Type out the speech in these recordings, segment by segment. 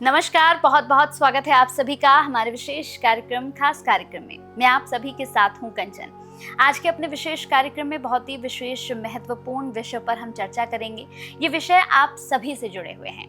नमस्कार, बहुत बहुत स्वागत है आप सभी का हमारे विशेष कार्यक्रम खास कार्यक्रम में। मैं आप सभी के साथ हूं कंचन। आज के अपने विशेष कार्यक्रम में बहुत ही विशेष महत्वपूर्ण विषय पर हम चर्चा करेंगे। ये विषय आप सभी से जुड़े हुए हैं।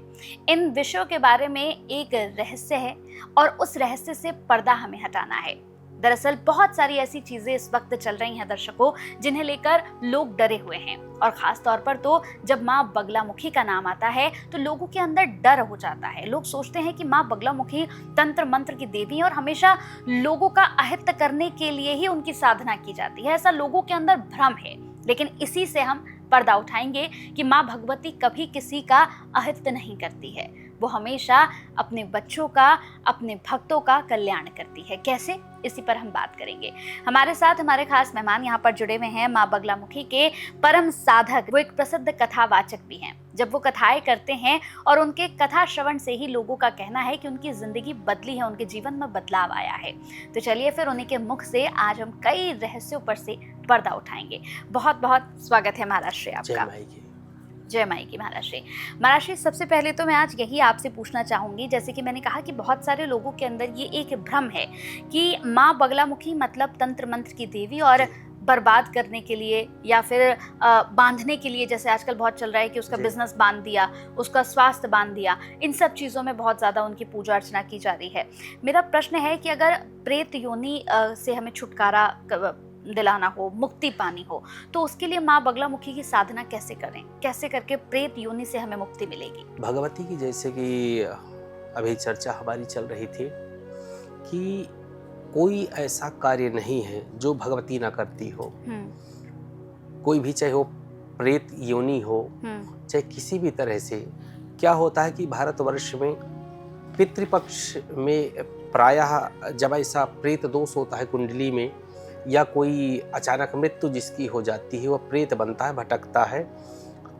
इन विषयों के बारे में एक रहस्य है और उस रहस्य से पर्दा हमें हटाना है। दरअसल बहुत सारी ऐसी चीजें इस वक्त चल रही हैं दर्शकों, जिन्हें लेकर लोग डरे हुए हैं और खास तौर पर तो जब माँ बगलामुखी का नाम आता है तो लोगों के अंदर डर हो जाता है। लोग सोचते हैं कि माँ बगलामुखी तंत्र मंत्र की देवी है और हमेशा लोगों का अहित करने के लिए ही उनकी साधना की जाती है। ऐसा लोगों के अंदर भ्रम है, लेकिन इसी से हम पर्दा उठाएंगे कि माँ भगवती कभी किसी का अहित नहीं करती है। वो हमेशा अपने बच्चों का, अपने भक्तों का कल्याण करती है। कैसे, इसी पर हम बात करेंगे। हमारे साथ हमारे खास मेहमान यहाँ पर जुड़े हुए हैं माँ बगलामुखी के परम साधक। वो एक प्रसिद्ध कथावाचक भी हैं। जब वो कथाएं करते हैं और उनके कथा श्रवण से ही लोगों का कहना है कि उनकी जिंदगी बदली है, उनके जीवन में बदलाव आया है। तो चलिए फिर उन्हीं के मुख से आज हम कई रहस्यों पर से पर्दा उठाएंगे। बहुत बहुत स्वागत है महाराज श्री आपका। जय माई की महाराज श्री। महाराज श्री, सबसे पहले तो मैं आज यही आपसे पूछना चाहूंगी, जैसे कि मैंने कहा कि बहुत सारे लोगों के अंदर ये एक भ्रम है कि माँ बगलामुखी मतलब तंत्र मंत्र की देवी और बर्बाद करने के लिए या फिर बांधने के लिए, जैसे आजकल बहुत चल रहा है कि उसका बिजनेस बांध दिया, उसका स्वास्थ्य बांध दिया, इन सब चीज़ों में बहुत ज़्यादा उनकी पूजा अर्चना की जा रही है। मेरा प्रश्न है कि अगर प्रेत योनि से हमें छुटकारा दिलाना हो, मुक्ति पानी हो, तो उसके लिए माँ बगलामुखी की साधना कैसे करें? कैसे करके प्रेत योनि से हमें मुक्ति मिलेगी? भगवती की जैसे कि अभी चर्चा हमारी चल रही थी कि कोई ऐसा कार्य नहीं है जो भगवती ना करती हो। कोई भी, चाहे वो प्रेत योनि हो, चाहे किसी भी तरह से। क्या होता है कि भारतवर्ष में पितृपक्ष में प्रायः जब ऐसा प्रेत दोष होता है कुंडली में, या कोई अचानक मृत्यु जिसकी हो जाती है, वह प्रेत बनता है, भटकता है,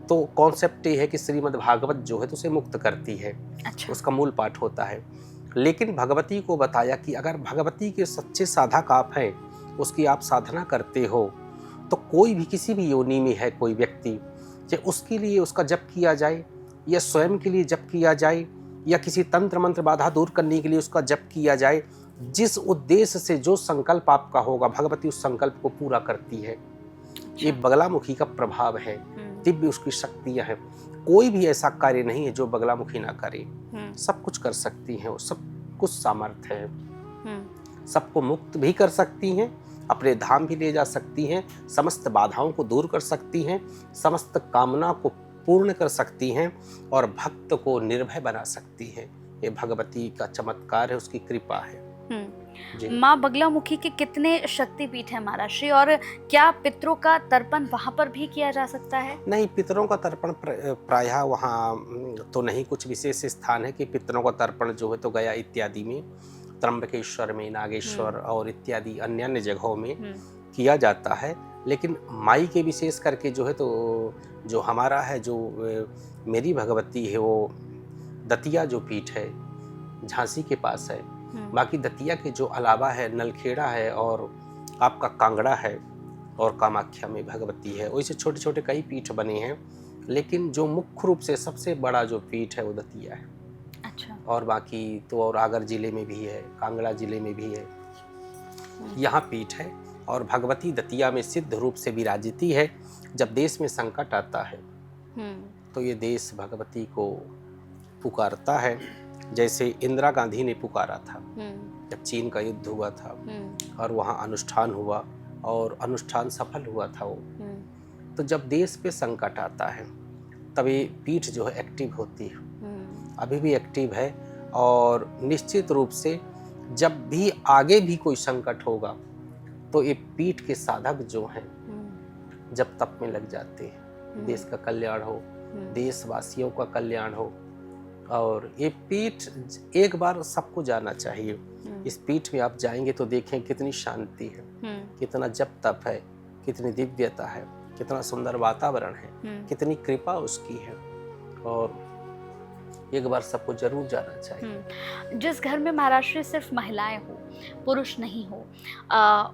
तो कॉन्सेप्ट ये है कि श्रीमद् भागवत जो है तो उसे मुक्त करती है। अच्छा। उसका मूल पाठ होता है। लेकिन भगवती को बताया कि अगर भगवती के सच्चे साधक आप हैं, उसकी आप साधना करते हो, तो कोई भी किसी भी योनि में है कोई व्यक्ति, चाहे उसके लिए उसका जप किया जाए या स्वयं के लिए जप किया जाए या किसी तंत्र मंत्र बाधा दूर करने के लिए उसका जप किया जाए, जिस उद्देश्य से जो संकल्प आपका होगा, भगवती उस संकल्प को पूरा करती है। ये बगलामुखी का प्रभाव है, दिव्य उसकी शक्तियां हैं। कोई भी ऐसा कार्य नहीं है जो बगलामुखी ना करे। सब कुछ कर सकती हैं, सब कुछ सामर्थ्य है। सबको मुक्त भी कर सकती हैं, अपने धाम भी ले जा सकती हैं, समस्त बाधाओं को दूर कर सकती हैं, समस्त कामना को पूर्ण कर सकती हैं और भक्त को निर्भय बना सकती हैं। ये भगवती का चमत्कार है, उसकी कृपा है। माँ बगलामुखी के कितने शक्तिपीठ है महाराज श्री, और क्या पितरों का तर्पण वहां पर भी किया जा सकता है? नहीं, पितरों का तर्पण प्रायः वहाँ तो नहीं। कुछ विशेष स्थान है कि पितरों का तर्पण जो है तो गया इत्यादि में, त्र्यंबकेश्वर में, नागेश्वर और इत्यादि अन्य जगहों में किया जाता है। लेकिन माई के विशेष करके जो है तो जो हमारा है, जो मेरी भगवती है, वो दतिया जो पीठ है झांसी के पास है। बाकी दतिया के जो अलावा है, नलखेड़ा है और आपका कांगड़ा है और कामाख्या में भगवती है। वैसे छोटे छोटे कई पीठ बने हैं, लेकिन जो मुख्य रूप से सबसे बड़ा जो पीठ है वो दतिया है। अच्छा। और बाकी तो और आगर जिले में भी है, कांगड़ा जिले में भी है, यहाँ पीठ है। और भगवती दतिया में सिद्ध रूप से विराजिती है। जब देश में संकट आता है तो ये देश भगवती को पुकारता है। जैसे इंदिरा गांधी ने पुकारा था जब चीन का युद्ध हुआ था और वहाँ अनुष्ठान हुआ और अनुष्ठान सफल हुआ था वो। तो जब देश पे संकट आता है तब ये पीठ जो है एक्टिव होती है, अभी भी एक्टिव है। और निश्चित रूप से जब भी आगे भी कोई संकट होगा तो ये पीठ के साधक जो हैं जब तप में लग जाते हैं, देश का कल्याण हो, देशवासियों का कल्याण हो। और ये पीठ एक बार सबको जाना चाहिए। इस पीठ में आप जाएंगे तो देखें कितनी शांति है, कितना जप तप है, कितनी दिव्यता है, कितना सुंदर वातावरण है, कितनी कृपा उसकी है। और एक बार सबको जरूर जाना चाहिए। जिस घर में महाराज श्री सिर्फ महिलाएं हो, पुरुष नहीं हो,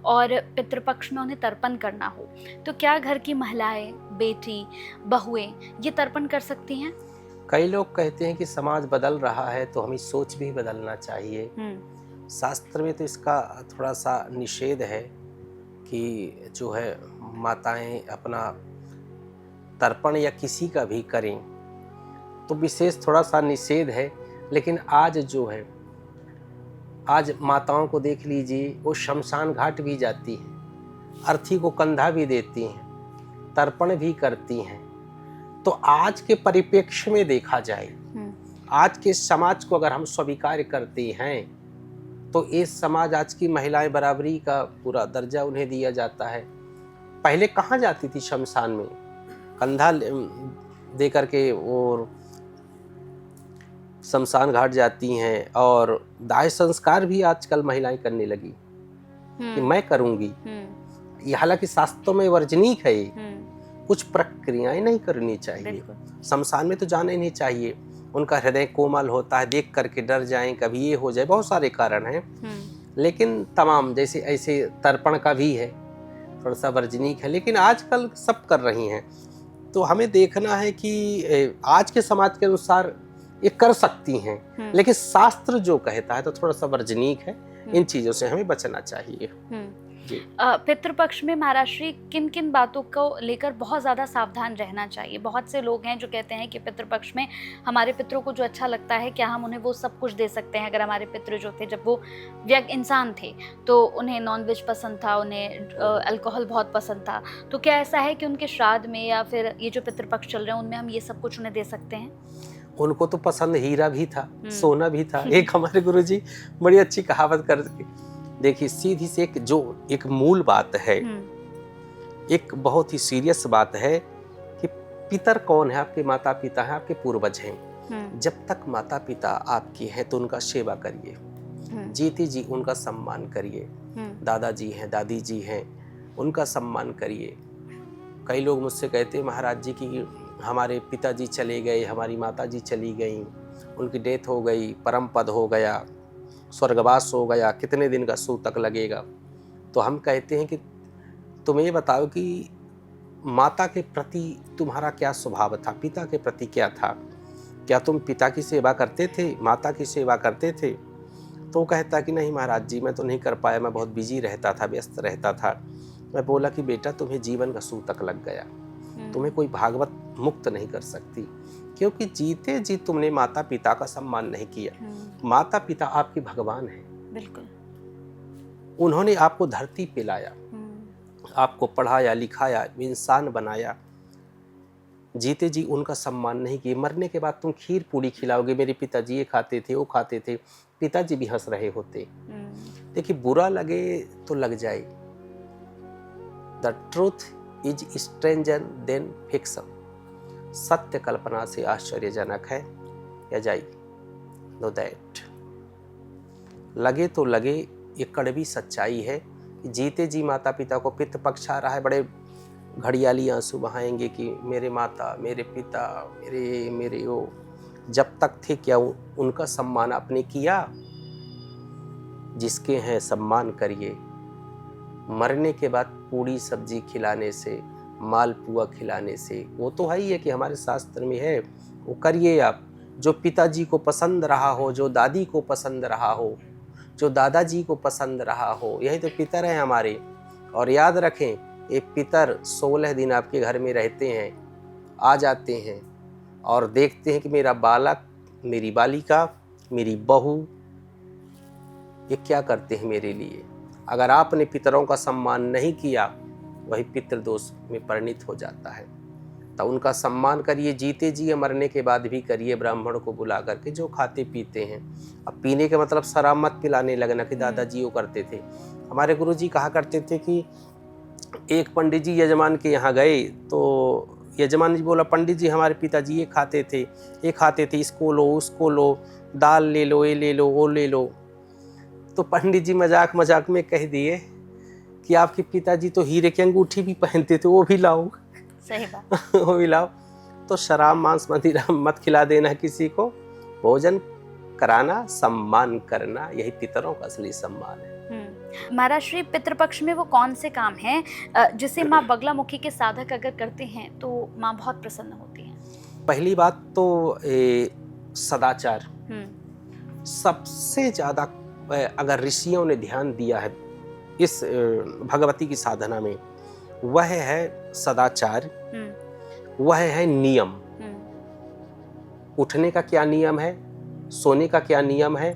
और पितृपक्ष में उन्हें तर्पण करना हो, तो क्या घर की महिलाएं, बेटी, बहुएं ये तर्पण कर सकती हैं? कई लोग कहते हैं कि समाज बदल रहा है तो हमें सोच भी बदलना चाहिए। शास्त्र में तो इसका थोड़ा सा निषेध है कि जो है माताएं अपना तर्पण या किसी का भी करें, तो विशेष थोड़ा सा निषेध है। लेकिन आज जो है, आज माताओं को देख लीजिए, वो शमशान घाट भी जाती हैं, अर्थी को कंधा भी देती हैं, तर्पण भी करती हैं। तो आज के परिप्रेक्ष्य में देखा जाए, आज के समाज को अगर हम स्वीकार करते हैं तो ये समाज, आज की महिलाएं बराबरी का पूरा दर्जा उन्हें दिया जाता है। पहले कहाँ जाती थी शमशान में, कंधा दे करके वो शमशान घाट जाती हैं। और दाह संस्कार भी आजकल महिलाएं करने लगी कि मैं करूंगी। ये हालांकि शास्त्रों में वर्जनीक है, कुछ प्रक्रियाएं नहीं करनी चाहिए। शमशान में तो जाना ही नहीं चाहिए, उनका हृदय कोमल होता है, देख करके डर जाएं, कभी ये हो जाए, बहुत सारे कारण हैं। लेकिन तमाम जैसे ऐसे तर्पण का भी है, थोड़ा सा वर्जनीक है, लेकिन आजकल सब कर रही हैं। तो हमें देखना है कि आज के समाज के अनुसार ये कर सकती हैं, लेकिन शास्त्र जो कहता है तो थोड़ा सा वर्जनीक है। इन चीजों से हमें बचना चाहिए। पितृपक्ष में महाराष्ट्री किन किन बातों को लेकर बहुत ज़्यादा सावधान रहना चाहिए? बहुत से लोग हैं जो कहते हैं कि पितृपक्ष में हमारे पितरों को जो अच्छा लगता है, क्या हम उन्हें वो सब कुछ दे सकते हैं? अगर हमारे पितृ जो थे, जब वो व्यग इंसान थे, तो उन्हें नॉनवेज पसंद था, उन्हें अल्कोहल बहुत पसंद था, तो क्या ऐसा है कि उनके श्राद्ध में या फिर ये जो पितृपक्ष चल रहे हैं उनमें हम ये सब कुछ उन्हें दे सकते हैं? उनको तो पसंद हीरा भी था, सोना भी था। एक हमारे गुरुजी बड़ी अच्छी कहावत करके, देखिए सीधी से एक मूल बात है, एक बहुत ही सीरियस बात है कि पितर कौन है? आपके माता पिता हैं, आपके पूर्वज हैं। जब तक माता पिता आपके हैं तो उनका सेवा करिए, जीते जी उनका सम्मान करिए। दादाजी हैं, दादी जी हैं, उनका सम्मान करिए। कई लोग मुझसे कहते हैं महाराज जी कि हमारे पिताजी चले गए, हमारी माताजी चली गई, उनकी डेथ हो गई, परम पद हो गया, स्वर्गवास हो गया, कितने दिन का सूतक लगेगा? तो हम कहते हैं कि तुम ये बताओ कि माता के प्रति तुम्हारा क्या स्वभाव था, पिता के प्रति क्या था? क्या तुम पिता की सेवा करते थे, माता की सेवा करते थे? तो वो कहता कि नहीं महाराज जी, मैं तो नहीं कर पाया, मैं बहुत बिजी रहता था, व्यस्त रहता था। मैं बोला कि बेटा, तुम्हें जीवन का सूतक लग गया, तुम्हें कोई भागवत मुक्त नहीं कर सकती, क्योंकि जीते जी तुमने माता पिता का सम्मान नहीं किया। माता पिता आपके भगवान हैं। बिल्कुल। उन्होंने आपको धरती पे लाया, आपको पढ़ाया लिखाया, इंसान बनाया। जीते जी उनका सम्मान नहीं किए, मरने के बाद तुम खीर पूड़ी खिलाओगे, मेरे पिताजी ये खाते थे, वो खाते थे, पिताजी भी हंस रहे होते। देखिए, बुरा लगे तो लग जाए। The truth is stranger then fiction. सत्य कल्पना से आश्चर्यजनक है या जाई नो दैट। लगे तो लगे, ये कड़वी सच्चाई है कि जीते जी माता पिता को पितृपक्ष आ रहा है, बड़े घड़ियाली आंसू बहाएंगे कि मेरे माता, मेरे पिता, मेरे वो जब तक थे, क्या उनका सम्मान आपने किया? जिसके हैं सम्मान करिए। मरने के बाद पूड़ी सब्जी खिलाने से, मालपुआ खिलाने से, वो तो है ही है कि हमारे शास्त्र में है, वो करिए आप। जो पिताजी को पसंद रहा हो, जो दादी को पसंद रहा हो, जो दादाजी को पसंद रहा हो, यही तो पितर हैं हमारे। और याद रखें, ये पितर 16 दिन आपके घर में रहते हैं, आ जाते हैं और देखते हैं कि मेरा बालक, मेरी बालिका, मेरी बहू, ये क्या करते हैं मेरे लिए। अगर आपने पितरों का सम्मान नहीं किया, वही पितृदोष में परिणित हो जाता है। तो उनका सम्मान करिए, जीते जी, मरने के बाद भी करिए। ब्राह्मण को बुला करके जो खाते पीते हैं, अब पीने का मतलब शराब मत पिलाने लगना कि दादाजी वो करते थे। हमारे गुरुजी कहा करते थे कि एक पंडित जी यजमान के यहाँ गए, तो यजमान जी बोला, पंडित जी हमारे पिताजी ये खाते थे, इसको लो, उसको लो, दाल ले लो, ये ले लो, वो ले लो। तो पंडित जी मजाक मजाक में कह दिए कि आपके पिताजी तो हीरे की अंगूठी भी पहनते थे, वो भी लाओ। सही बात। वो भी लाओ। तो शराब मांस मदिरा मत खिला देना किसी को, भोजन कराना, सम्मान करना, यही पितरों का असली सम्मान है। महाराज श्री, पितृपक्ष में वो कौन से काम हैं जिसे माँ बगलामुखी के साधक अगर करते हैं तो माँ बहुत प्रसन्न होती हैं? पहली बात तो सदाचार हम्म, सबसे ज़्यादा अगर ऋषियों ने ध्यान दिया है इस भगवती की साधना में, वह है सदाचार, हम्म, वह है नियम। हम्म, उठने का क्या नियम है, सोने का क्या नियम है,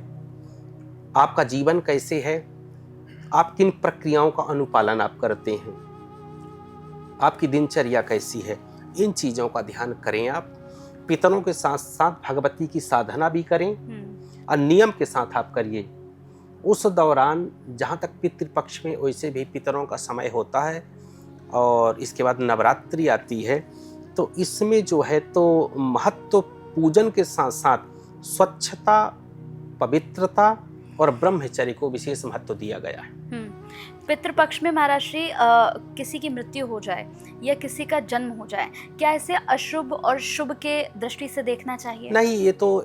आपका जीवन कैसे है, आप किन प्रक्रियाओं का अनुपालन आप करते हैं, आपकी दिनचर्या कैसी है, इन चीज़ों का ध्यान करें। आप पितरों के साथ साथ भगवती की साधना भी करें और नियम के साथ आप करिए। उस दौरान जहाँ तक पितृपक्ष में, वैसे भी पितरों का समय होता है और इसके बाद नवरात्रि आती है, तो इसमें जो है तो महत्व पूजन के साथ साथ स्वच्छता, पवित्रता और ब्रह्मचर्य को विशेष महत्व दिया गया है। पितृपक्ष में महाराज श्री किसी की मृत्यु हो जाए या किसी का जन्म हो जाए, क्या इसे अशुभ और शुभ के दृष्टि से देखना चाहिए? नहीं, ये तो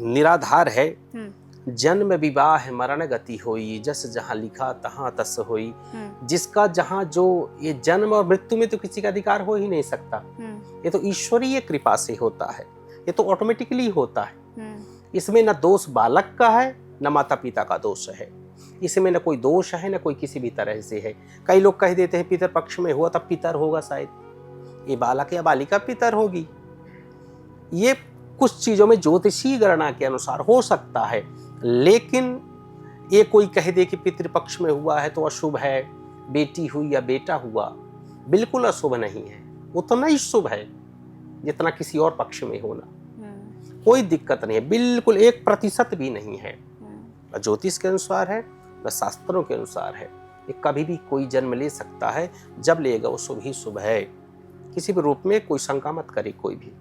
निराधार है। जन्म विवाह मरण गति होई, जस जहाँ लिखा तहाँ तस होई। जिसका जहाँ जो ये जन्म और मृत्यु में तो किसी का अधिकार हो ही नहीं सकता। ये तो ईश्वरीय कृपा से होता है, ये तो ऑटोमेटिकली होता है। इसमें न दोष बालक का है न माता पिता का दोष है, इसमें न कोई दोष है न कोई किसी भी तरह से है। कई लोग कह देते हैं पितर पक्ष में हुआ तब पितर होगा, शायद ये बालक या बालिका पितर होगी। ये कुछ चीजों में ज्योतिषीय गणना के अनुसार हो सकता है, लेकिन ये कोई कह दे कि पितृपक्ष में हुआ है तो अशुभ है, बेटी हुई या बेटा हुआ, बिल्कुल अशुभ नहीं है, उतना ही शुभ है जितना किसी और पक्ष में होना। कोई दिक्कत नहीं है, बिल्कुल 1% भी नहीं है। न ज्योतिष के अनुसार है न शास्त्रों के अनुसार है। ये कभी भी कोई जन्म ले सकता है, जब लेगा वो शुभ ही शुभ है। किसी भी रूप में कोई शंका मत करे कोई भी।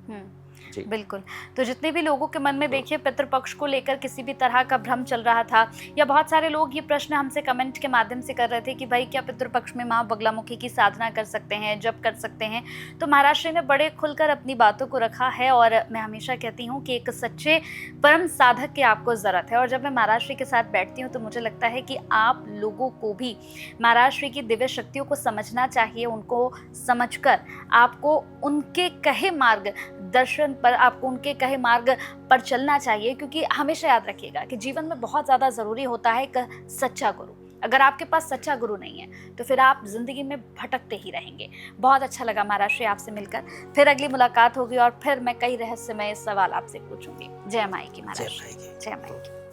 बिल्कुल। तो जितने भी लोगों के मन में देखिए पितृपक्ष को लेकर किसी भी तरह का भ्रम चल रहा था, या बहुत सारे लोग ये प्रश्न हमसे कमेंट के माध्यम से कर रहे थे कि भाई क्या पितृपक्ष में माँ बगलामुखी की साधना कर सकते हैं, जप कर सकते हैं, तो महाराज श्री ने बड़े खुलकर अपनी बातों को रखा है। और मैं हमेशा कहती हूँ कि एक सच्चे परम साधक की आपको ज़रूरत है। और जब मैं महाराज श्री के साथ बैठती हूँ तो मुझे लगता है कि आप लोगों को भी महाराज श्री की दिव्य शक्तियों को समझना चाहिए। उनको समझकर आपको उनके कहे मार्ग दर्शन पर, आपको उनके कहे मार्ग पर चलना चाहिए। क्योंकि हमेशा याद रखिएगा कि जीवन में बहुत ज़्यादा ज़रूरी होता है एक सच्चा गुरु। अगर आपके पास सच्चा गुरु नहीं है तो फिर आप जिंदगी में भटकते ही रहेंगे। बहुत अच्छा लगा महाराज श्री आपसे मिलकर। फिर अगली मुलाकात होगी और फिर मैं कई रहस्यमय सवाल आपसे पूछूंगी। जय माई की महाराज, जय माई की।